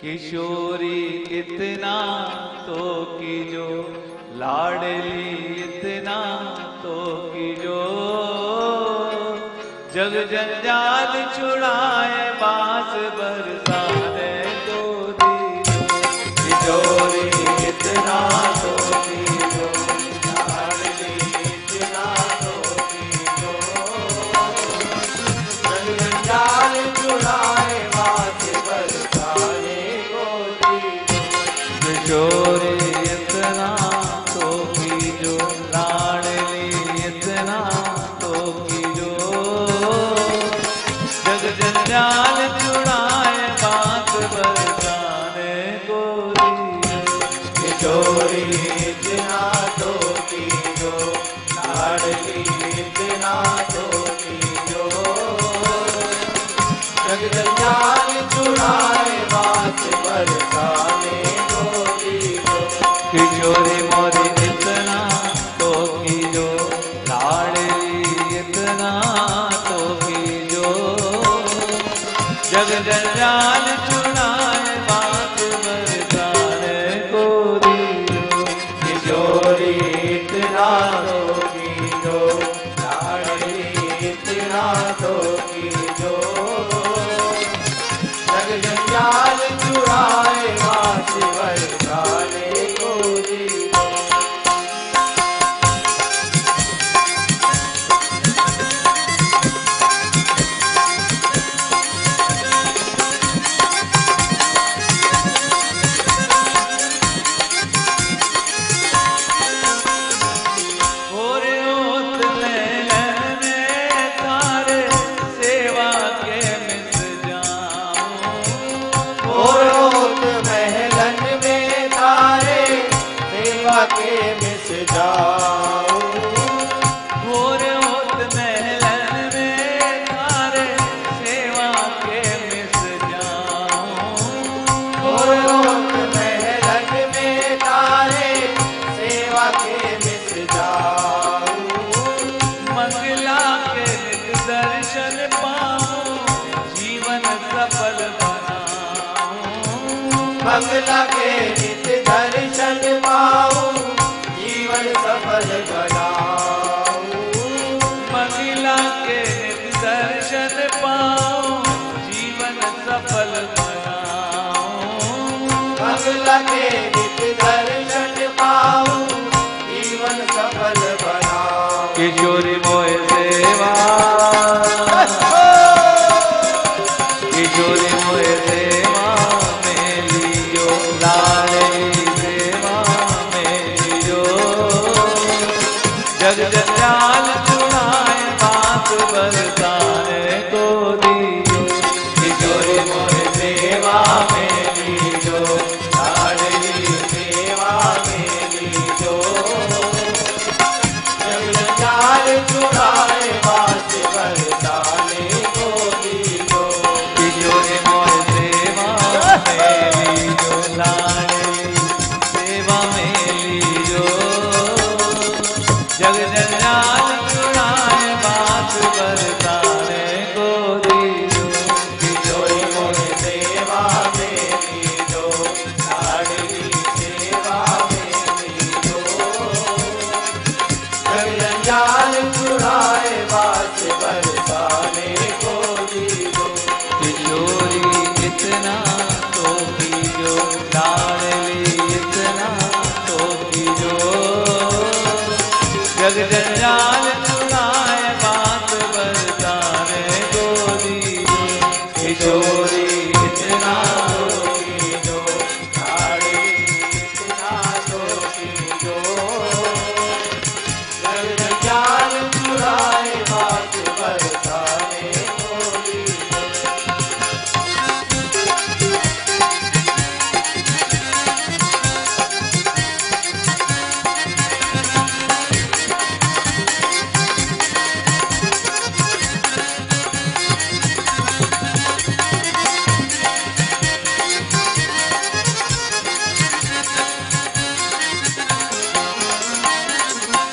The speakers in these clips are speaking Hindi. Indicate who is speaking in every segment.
Speaker 1: किशोरी इतना तो कीजो, लाडली इतना तो कीजो, जग जंजाल छुड़ाए बास बरसाने तो दीजो। किशोरी इतना तो कीजो, लाडली इतना तो कीजो, जग जंजाल छुड़ाए बास बरसाने को दीजो। किशोरी इतना तो कीजो, लाडली इतना तो कीजो, जग जंजाल छुड़ाए बात बरसाने को दीजो। किशोरी इतना तो कीजो, लाडली इतना तो कीजो, जग जंजाल छुड़ाए बात बरसाने को दीजो। किशोरी मोरी इतना तो कीजो, लाडली इतना तो कीजो, जग जंजाल छुड़ाए बात बरसाने को दीजो। किशोरी इतना तो कीजो, लाडली इतना तो कीजो, जग जंजाल छुड़ाए बात बरसाने को दीजो। के मिस जाऊं, भोर होत महलन में तारे सेवा के मिस जाऊं, भोर होत महलन में तारे सेवा के मिस जाऊं, मंगला के नित दर्शन पाऊं, जीवन सफल बनाऊं, मंगला के नित दर्शन पाऊं, जीवन सफल बनाऊं, मंगला के नित दर्शन पाऊं, जीवन सफल बनाऊं, मंगला के नित दर्शन पाऊं, जीवन सफल बनाऊं। किशोरी मोह सेवा, किशोरी मोह सेवा में लीजो, लाडली सेवा में लीजो, जग जंजाल छुड़ाए बात बरसाने को दीजो। किशोरी मोह सेवा में लीजो, लाडली सेवा में लीजो, जग जंजाल छुड़ाए बात बरसाने को दीजो। किशोरी मोह सेवा में लीजो, लाडली सेवा में लीजो, जग जंजाल छुड़ाए बात बरसाने को दीजो। किशोरी मोह सेवा में लीजो, लाडली सेवा में लीजो, जग जंजाल छुड़ाए बात बरसाने को दीजो। किशोरी इतना तो कीजो, लाडली इतना तो कीजो, जग जंजाल छुड़ाए बात बरसाने को दीजो। किशोरी इतना तो कीजो, लाडली इतना तो कीजो, जग जंजाल छुड़ाए बात बरसाने को दीजो।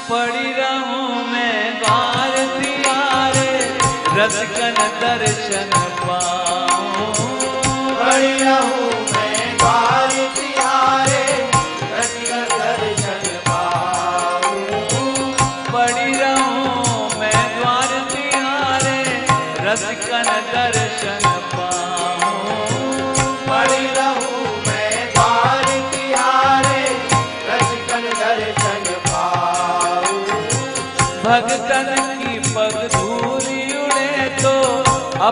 Speaker 1: पड़ी रहूं मैं द्वार तिवारे, रसिकन दर्शन पाऊं, पड़ी रहूं मैं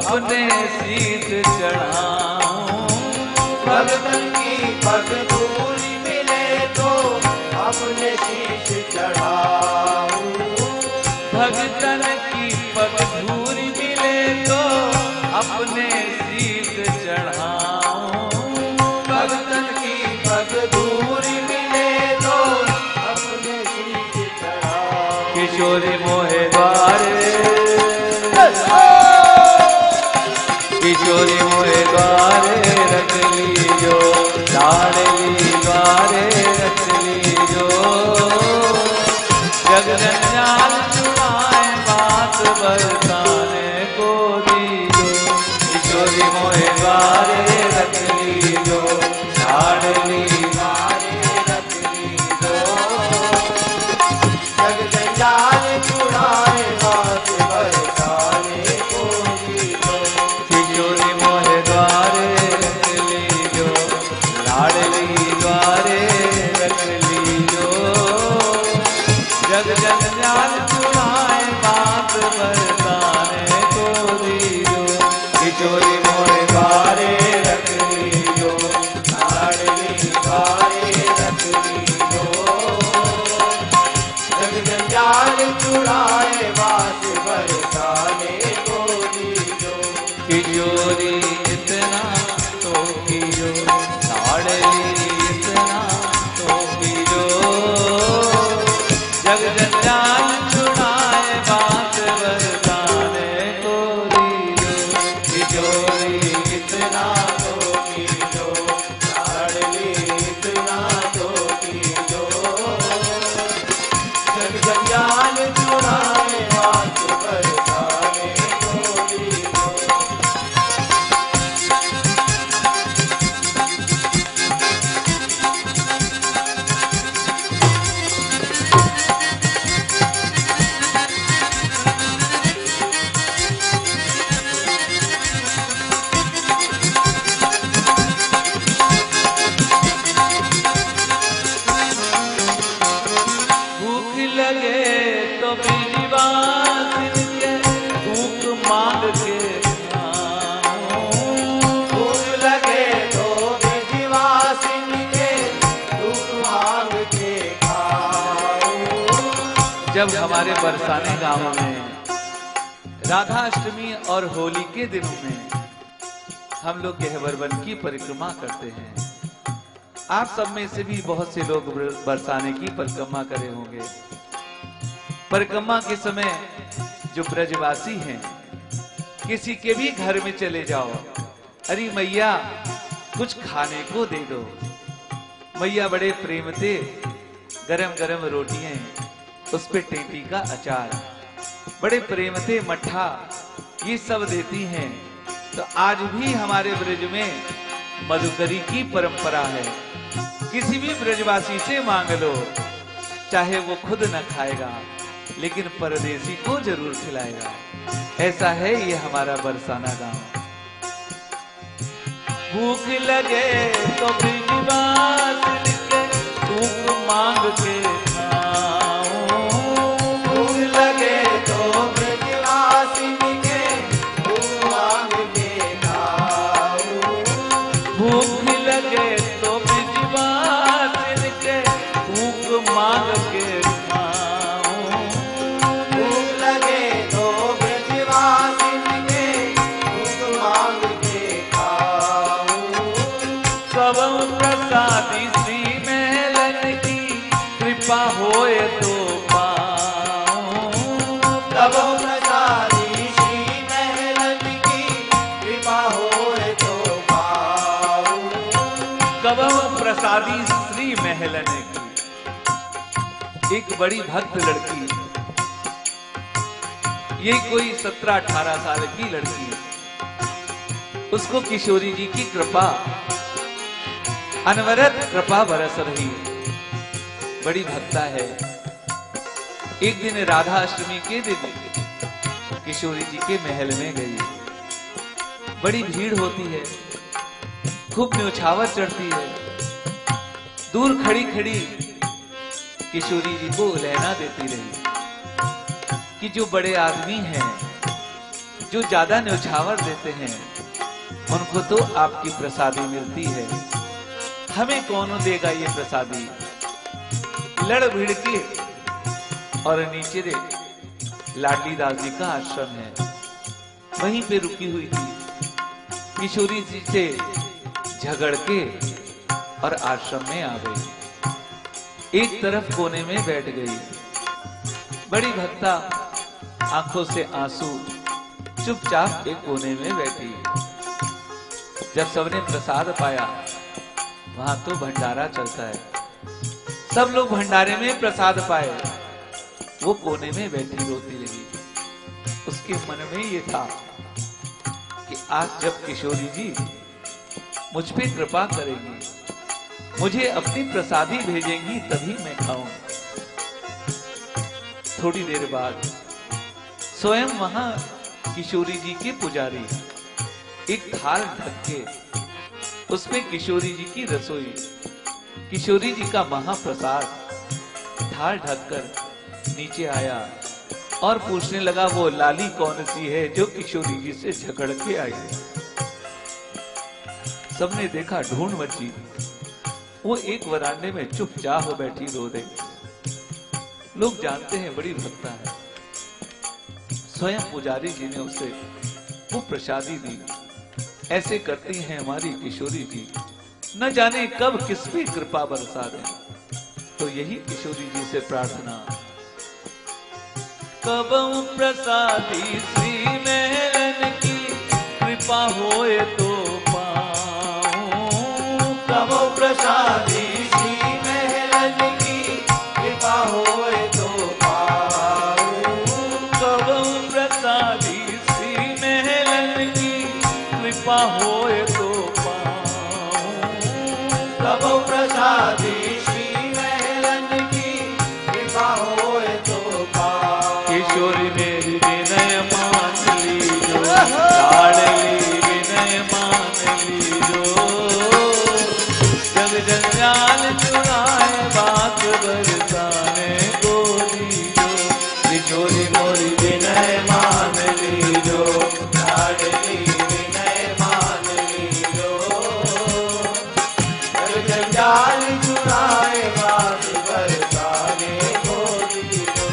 Speaker 1: अपने शीत चढ़ाऊं।
Speaker 2: भगतन की पग धूलि मिले तो अपने शीश चढ़ाऊं।
Speaker 1: भगतन की पग धूलि मिले तो अपने शीत चढ़ाऊं।
Speaker 2: भगतन की पग धूलि मिले तो अपने शीश चढ़ाऊं।
Speaker 1: किशोरी मोहे द्वारे, किशोरी मोहे द्वारे रख लीजो, लाडली द्वारे रख लीजो। जग जंजाल छुड़ाए बात बरसाने को दीजो। किशोरी मोहे द्वारे रख लीजो, लाडली द्वारे रख लीजो।
Speaker 2: जग जंजाल छुड़ाए बात बरसाने को दीजो।
Speaker 1: किशोरी मोहे द्वारे रख लीजो, लाडली द्वारे रख लीजो। जग जंजाल छुड़ाए बात बरसाने को दीजो। किशोरी मोहे द्वारे रख लीजो,
Speaker 2: लाडली द्वारे रख लीजो। जग जंजाल छुड़ाए बात बरसाने को दीजो।
Speaker 1: किशोरी इतना तो कीजो, लाडली इतना तो कीजो। जग जंजाल छुड़ाए बात बरसाने को दीजो। किशोरी इतना
Speaker 2: तो कीजो, लाडली इतना तो कीजो। जग जंजाल छुड़ाए बात बरसाने को दीजो।
Speaker 1: भूख लगे तो बिजवासिन के भूख मांग के खाऊं।
Speaker 2: भूख लगे तो विधिवासिन के दुख मांग के खाऊं।
Speaker 1: जब हमारे बरसाने गांव में राधाष्टमी और होली के दिनों में हम लोग गहवर वन की परिक्रमा करते हैं। आप सब में से भी बहुत से लोग बरसाने की परिक्रमा करे होंगे। परिक्रमा के समय जो ब्रजवासी हैं, किसी के भी घर में चले जाओ, अरे मैया कुछ खाने को दे दो। मैया बड़े प्रेम से गरम गरम रोटियां, उस पे टेंटी का अचार, बड़े प्रेम से मट्ठा, ये सब देती हैं। तो आज भी हमारे ब्रज में मधुकरी की परंपरा है। किसी भी ब्रजवासी से मांग लो, चाहे वो खुद न खाएगा लेकिन परदेसी को जरूर खिलाएगा। ऐसा है ये हमारा बरसाना गांव। भूख लगे तो ब्रजवासी के भूख मांग के खाऊं।
Speaker 2: भूख लगे तो ब्रजवासिन के भूख मांग के खाऊं।
Speaker 1: भूख लगे तो ब्रजवासिन के भूख मांग के खाऊं।
Speaker 2: भूख लगे तो ब्रजवासिन के भूख मांग के खाऊं।
Speaker 1: कबहु प्रसादी श्री महलन की कृपा होए तो पाऊं।
Speaker 2: कबहु प्रसादी श्री महलन की कृपा होए तो पाऊं।
Speaker 1: कबहु प्रसादी श्री महलन की। एक बड़ी भक्त लड़की, ये कोई 17-18 साल की लड़की, उसको किशोरी जी की कृपा, अनवरत कृपा बरस रही, बड़ी भक्ता है। एक दिन राधाष्टमी के दिन किशोरी जी के महल में गई। बड़ी भीड़ होती है, खूब न्योछावर चढ़ती है। दूर खड़ी खड़ी किशोरी जी को लहना देती रही कि जो बड़े आदमी हैं जो ज्यादा न्यौछावर देते हैं उनको तो आपकी प्रसादी मिलती है, हमें कौन देगा ये प्रसादी। लड़ भिड़ के और नीचे रे लाडली दास जी का आश्रम है, वहीं पे रुकी हुई थी। किशोरी जी से झगड़ के और आश्रम में आ गई, एक तरफ कोने में बैठ गई। बड़ी भक्ता आंखों से आंसू चुपचाप एक कोने में बैठी। जब सबने प्रसाद पाया, वहां तो भंडारा चलता है, सब लोग भंडारे में प्रसाद पाए, वो कोने में बैठी रोती रही। उसके मन में ये था कि आज जब किशोरी जी मुझ पे कृपा करेंगी, मुझे अपनी प्रसादी भेजेंगी, तभी मैं खाऊं। थोड़ी देर बाद स्वयं वहां किशोरी जी के पुजारी एक थाल ढक के उसमें किशोरी जी की रसोई, किशोरी जी का महाप्रसाद थाल ढककर नीचे आया और पूछने लगा, वो लाली कौन सी है जो किशोरी जी से झगड़ के आई है। सबने देखा, ढूंढ मची, वो एक वरांडे में चुपचाप हो बैठी रो रही। लोग जानते हैं बड़ी भक्ता है। स्वयं पुजारी जी ने उसे वो प्रसादी दी। ऐसे करती हैं हमारी किशोरी जी, न जाने कब किस पे कृपा बरसा दें। तो यही किशोरी जी से प्रार्थना, कब प्रसादी श्री मेलन की कृपा होए तो
Speaker 2: कब प्रसादी श्री मेलन की कृपा होए तो पाऊं।
Speaker 1: कब प्रसादी श्री मेलन की कृपा होए तो पाऊं।
Speaker 2: कब प्रसादी श्री मेलन की कृपा होए तो पाऊं।
Speaker 1: किशोरी मेरी विनय मान लीजो, लाडली विनय मान लीजो। जंजाल चुराए बात बरसाने को दीजो।
Speaker 2: किशोरी मोरी विनय मान लीजो, लाडली विनय मान लीजो। जंजाल चुराए बात बरसाने को दीजो।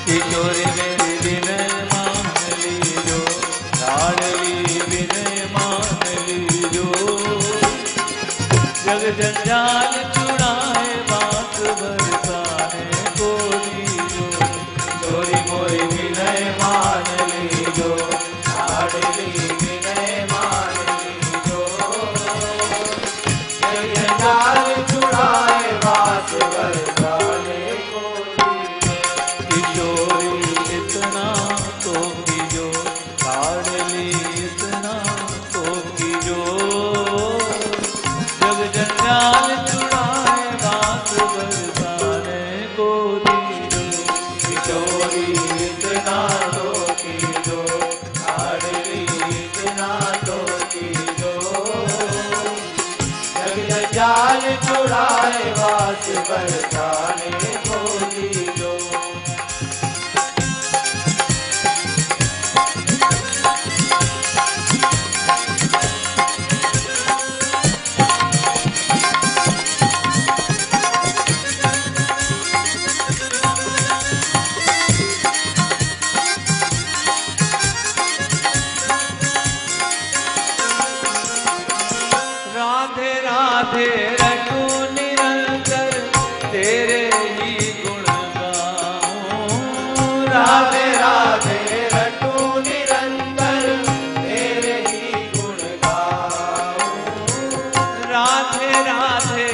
Speaker 1: किशोरी मेरी विनय मान लीजो, लाडली विनय मान लीजो। जग जंजाल चुराए बात बरसाने को दीजो।
Speaker 2: किशोरी मोरी विनय मान लीजो, लाडली विनय मान लीजो। जंजाल चुराए बात बरसाने को दीजो।
Speaker 1: किशोरी इतना तो कीजो, लाडली इतना तो कीजो। जग जंजाल चुराए बात बरसाने को दीजो।
Speaker 2: किशोरी इतना तो कीजो, लाडली इतना तो कीजो। जग जंजाल चुराए बात बरसाने को दीजो।
Speaker 1: राधे राधे रटू निरंतर तेरे ही गुण गाऊं।
Speaker 2: राधे राधे रटू निरंतर तेरे ही गुण गाऊं।
Speaker 1: राधे राधे